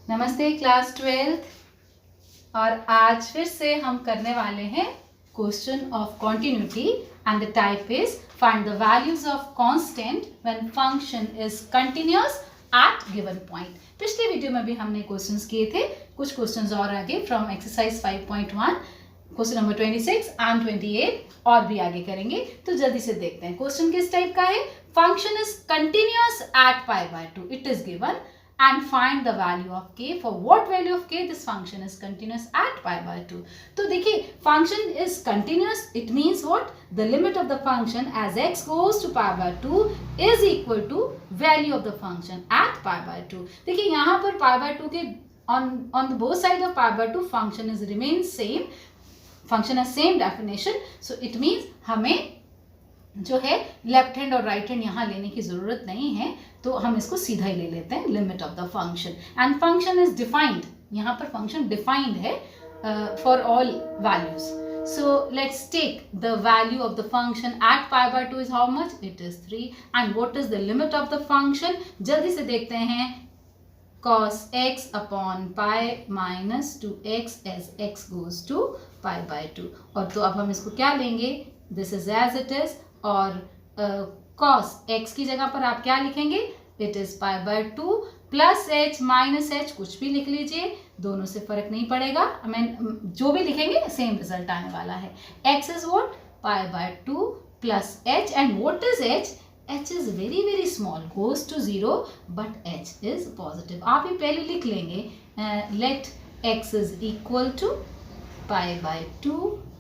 नमस्ते class 12th। और आज फिर से हम करने वाले हैं question of continuity and the type is find the values of constant when function is continuous eight given point. पिछले वीडियो में भी हमने क्वेश्चंस किए थे, कुछ क्वेश्चंस और आगे from exercise 5.1 question number 26 and 28 और भी आगे करेंगे। तो जल्दी से देखते हैं क्वेश्चन किस टाइप का है। Function is continuous at π/2, it is given and find the value of k. For what value of k this function is continuous at π/2? तो देखिए function is continuous, it means what? The limit of the function as x goes to π/2 is equal to value of the function at π/2. देखिए यहाँ पर π/2 के on both sides of π/2 function is remain same, function has same definition, so it means हमें जो है left hand और right hand यहाँ लेने की जरूरत नहीं है, तो हम इसको सीधा ही ले लेते हैं limit of the function and function is defined. यहाँ पर फंक्शन डिफाइंड है for all values. So let's take the value of the function at π/2 is how much? It is 3 and what is the limit of the function? जल्दी से देखते हैं। cos x upon pi minus 2x as x goes to π/2। और तो अब हम इसको क्या लेंगे? This is as it is, और cos x की जगह पर आप क्या लिखेंगे? It is π/2 plus h minus h, कुछ भी लिख लीजिए, दोनों से फर्क नहीं पड़ेगा। जो भी लिखेंगे सेम रिजल्ट आने वाला है। x is what? π/2 plus h, and what is h? h is very very small, goes to 0, but h is positive। आप ही पहले लिख लेंगे let x is equal to π/2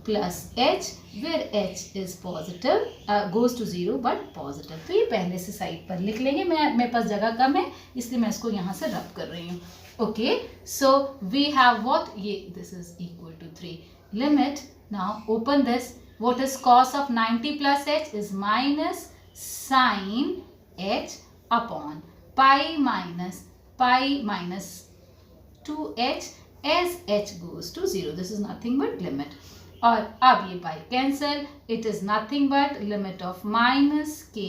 plus h where h is positive, goes to 0 but positive। तो ये पहले से side पर लिख लेंगे। मेरे पास जगह कम है इसलिए मैं इसको यहाँ से रब कर रही हूँ। Okay, so we have what? ये this is equal to 3। Limit, now open this. What is cos of 90 plus h is minus sin h upon pi minus 2h as h goes to 0। this is nothing but limit। और अब ये pi cancel, it is nothing but limit of minus k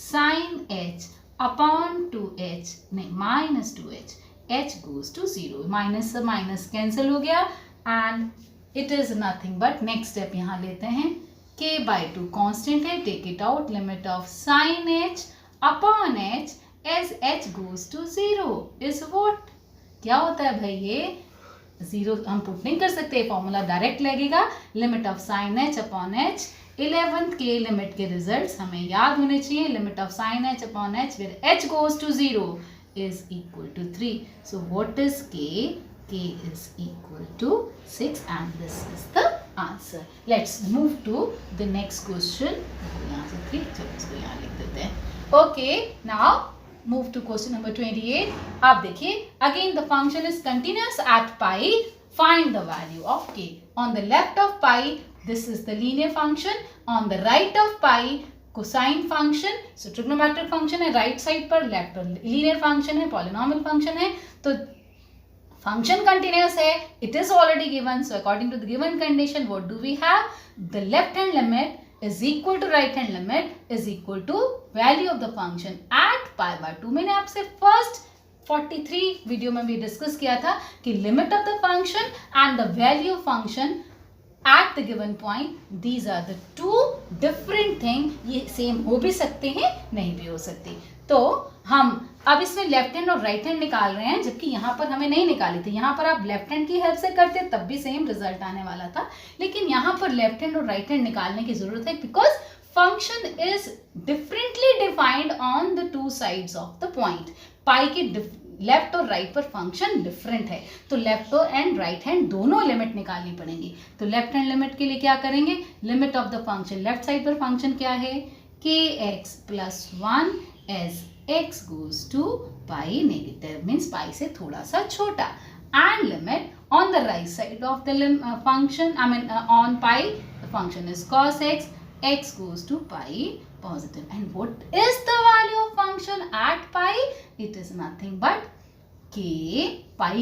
sin h upon 2h, नहीं minus 2h, h goes to 0। Minus से minus cancel हो गया and it is nothing but, next step यहाँ लेते हैं, k/2 कांस्टेंट है, take it out, limit of sin h upon h as h goes to 0 is what? क्या होता है भाई? ये 0 हम पुट नहीं कर सकते, फॉर्मूला डायरेक्ट लगेगा। Limit of sin h upon h, 11th के लिमिट के रिजल्ट्स हमें याद होने चाहिए। Limit of sin h upon h where h goes to 0 is equal to 3। so what is k? k is equal to 6 and this is the answer। let's move to the next question। यहाँ से 3, चलो इसको यहाँ लिख देते हैं। okay, now move to question number 28। आप देखिए, again the function is continuous at pi, find the value of k। on the left of pi this is the linear function, on the right of pi cosine function। so trigonometric function है right side पर, left पर linear function है, polynomial function है। तो function continuous है, it is already given, so according to the given condition what do we have? the left hand limit is equal to right hand limit is equal to value of the function at π/2। मैंने आपसे first 43 video में भी discuss किया था कि limit of the function and the value of function at the given point, these are the two different thing. ये same हो भी सकते हैं, नहीं भी हो सकती। तो हम अब इसमें लेफ्ट हैंड और राइट हैंड निकाल रहे हैं, जबकि यहाँ पर हमें नहीं निकाली थी। यहाँ पर आप लेफ्ट हैंड की हेल्प से करते तब भी सेम रिजल्ट आने वाला था, लेकिन यहाँ पर लेफ्ट हैंड और राइट हैंड निकालने की जरूरत है because function is differently defined on the two sides of the point. Pi के लेफ्ट और राइट पर फंक्शन डिफरेंट है, तो लेफ्ट एंड राइट हैंड दोनों लिमिट निकालनी पड़ेंगी। तो लेफ्ट हैंड लिमिट के लिए क्या करेंगे? Limit of the function, left side पर फंक्शन क्या है? kx plus 1 as x goes to pi negative, means pi से थोड़ा सा छोटा, and limit on the right side of the function, on pi the function is cos x, x goes to pi positive। and what is the value of function at pi? it is nothing but k pi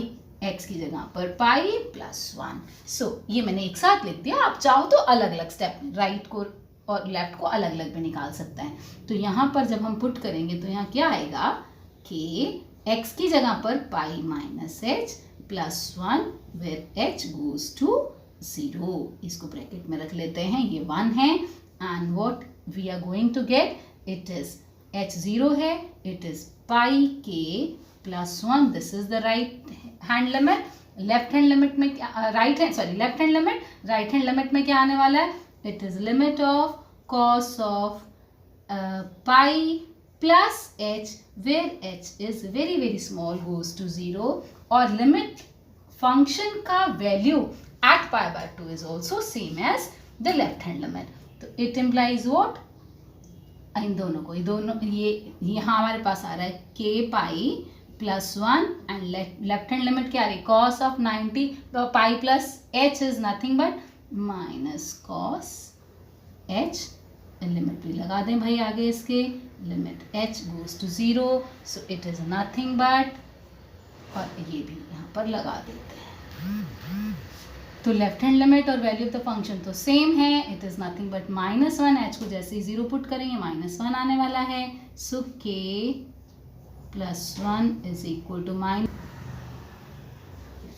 x की जगह पर pi plus 1। so ये मैंने एक साथ लिख दिया। आप चाहो तो अलग अलग स्टेप में राइट को और लेफ्ट को अलग अलग भी निकाल सकते हैं। तो यहाँ पर जब हम पुट करेंगे तो यहाँ क्या आएगा? k x की जगह पर pi minus h plus 1 where h goes to 0. इसको ब्रैकेट में रख लेते हैं, ये 1 है. And what we are going to get, it is h 0 है, it is pi k plus 1. This is the right hand limit. Left hand limit में right hand limit में क्या आने वाला है, it is limit of cos of pi plus h where h is very very small goes to 0. और limit function का value at pi by 2 is also same as the left hand limit. तो it implies what, इन दोनों को, ये यहाँ हमारे पास आ रहा है k pi plus 1 and left hand limit क्या आ रही है, cos of 90 pi plus h is nothing but minus cos h. Limit भी लगा दें भाई आगे इसके, limit h goes to 0, so it is nothing but, और ये भी यहाँ पर लगा देते हैं. तो लेफ्ट हैंड लिमिट और वैल्यू ऑफ द फंक्शन तो सेम है, it is nothing but minus 1. h को जैसे ही 0 पुट करेंगे माइनस 1 आने वाला है. So k plus 1 is equal to minus.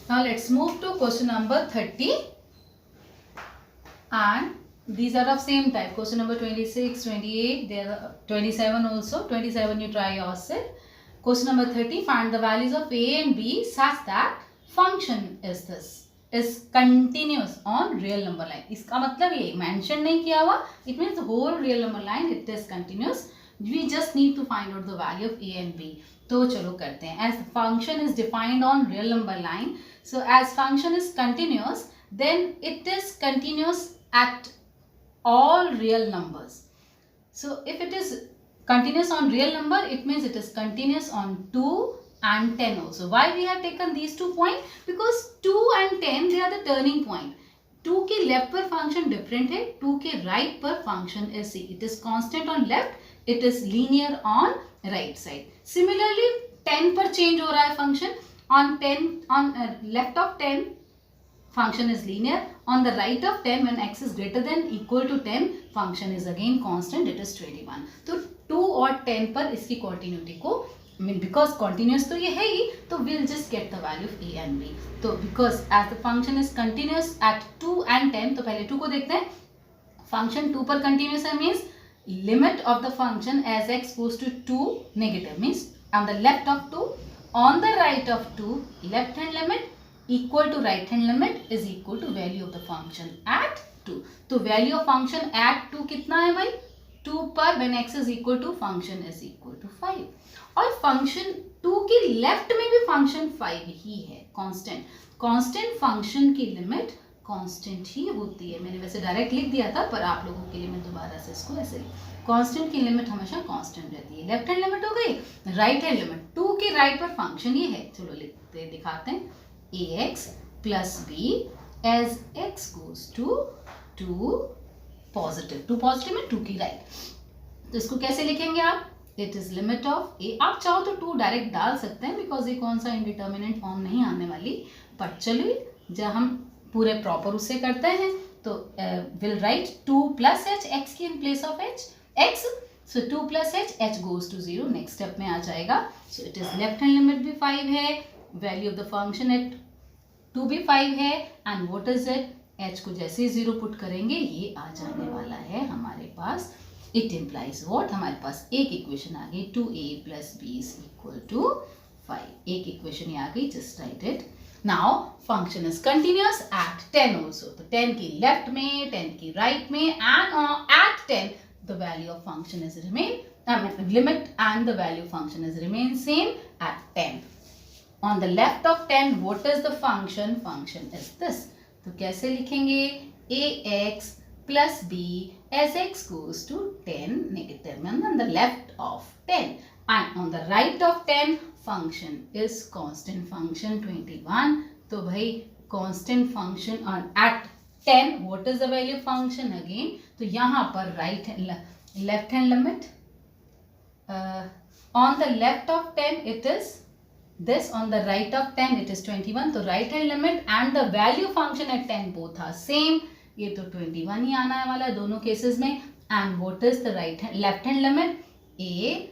Now let's move to question number 30 and these are of same type. Question number 26, 28, there are 27 also. 27 you try yourself. Question number 30, find the values of a and b such that function is this is continuous on real number line. इसका मतलब ये mention नहीं किया हुआ, it means the whole real number line it is continuous. We just need to find out the value of a and b. तो चलो करते हैं. As the function is defined on real number line, so as function is continuous, then it is continuous at all real numbers. So if it is continuous on real number, it means it is continuous on 2 and 10 also. Why we have taken these 2 points? Because 2 and 10 they are the turning point. 2 के left पर function different है, 2 के right पर function is see. It is constant on left, it is linear on right side. Similarly 10 पर change हो रहा है function. On 10 on left of 10 function is linear, on the right of 10 when x is greater than equal to 10 function is again constant, it is 21. तो 2 और 10 पर इसकी continuity को because continuous तो ये है ही, तो we'll just get the value of a and b. तो because as the function is continuous at 2 and 10, तो पहले 2 को देखते हैं. function 2 पर continuous है means limit of the function as x goes to 2 negative means on the left of 2, on the right of 2, left hand limit equal to right hand limit is equal to value of the function at 2. तो value of function at 2 कितना है भाई, 2 पर when x is equal to function is equal to 5. और function 2 की left में भी function 5 ही है, constant function की limit constant ही होती है. मैंने वैसे डायरेक्ट लिख दिया था पर आप लोगों के लिए मैं दोबारा से इसको ऐसे constant की लिमिट हमेशा constant रहती है. लेफ्ट हैंड लिमिट हो गई, राइट हैंड लिमिट 2 के राइट पर फंक्शन ये है. चलो लिखते दिखाते हैं, ax plus b as x goes to 2 positive में 2 की राइट. तो इसको कैसे लिखेंगे आप, it is limit of a. आप चाहो तो 2 डायरेक्ट डाल सकते हैं बिकॉज ये कौन सा इंडिटर्मिनेंट फॉर्म नहीं आने वाली. पर चलिए जब हम पूरे प्रॉपर उससे करते हैं तो will write 2 plus h x की in place of x. So 2 plus h goes to 0 next step में आ जाएगा. So it is left hand limit भी 5 है, value of the function at 2 भी 5 है and what is it, h को जैसे ही 0 पुट करेंगे ये आ जाने वाला है हमारे पास. इट इम्प्लाइज व्हाट, हमारे पास एक इक्वेशन आ गई 2a plus b is equal to 5. एक इक्वेशन ये आ गई, just write it. Now function is continuous at 10 also. तो 10 की लेफ्ट में 10 की राइट में and at 10 the value of function is limit and the value function is remain same at 10. On the left of 10 what is the function is this. तो कैसे लिखेंगे, ax plus b as x goes to 10 negative and on the left of 10 and on the right of 10 function is constant function 21. तो भाई constant function on at 10 what is the value function again. तो यहाँ पर left hand limit on the left of 10 it is this, on the right of 10 it is 21. तो right hand limit and the value function at 10 both are same. ये तो 21 ही आना वाला है दोनों केसेस में. and what is the left hand limit, a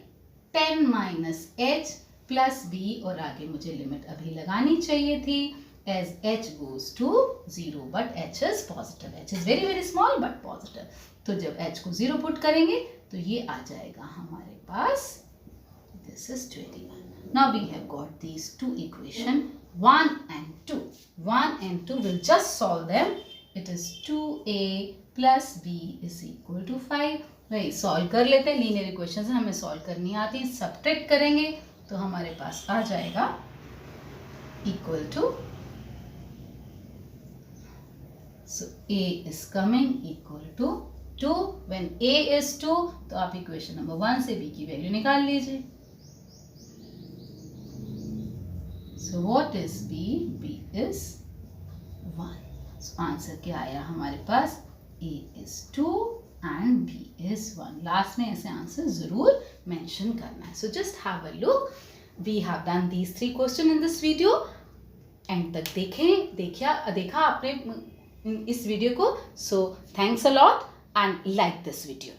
10 minus h plus b, और आगे मुझे लिमिट अभी लगानी चाहिए थी as h goes to 0, but h is positive. h is very very small but positive. तो जब h को 0 पुट करेंगे तो ये आ जाएगा हमारे पास, this is 21. Now we have got these two equation 1 and 2. 1 and 2 will just solve them. It is 2a plus b is equal to 5. वही solve कर लेते हैं, लीनियर इक्वेशन हमें सॉल्व करनी आती है. सब्ट्रैक्ट करेंगे तो हमारे पास आ जाएगा equal to, so a is coming equal to 2. when a is 2 तो आप इक्वेशन नंबर 1 से b की वैल्यू निकाल लीजिए. so what is b? b is 1. so answer क्या आया हमारे पास? a is 2 and b is 1. Last में ऐसे आंसर जरूर मेंशन करना है. so just have a look. we have done these 3 questions in this video. And तक देखा आपने इस वीडियो को. So thanks a lot and like this video.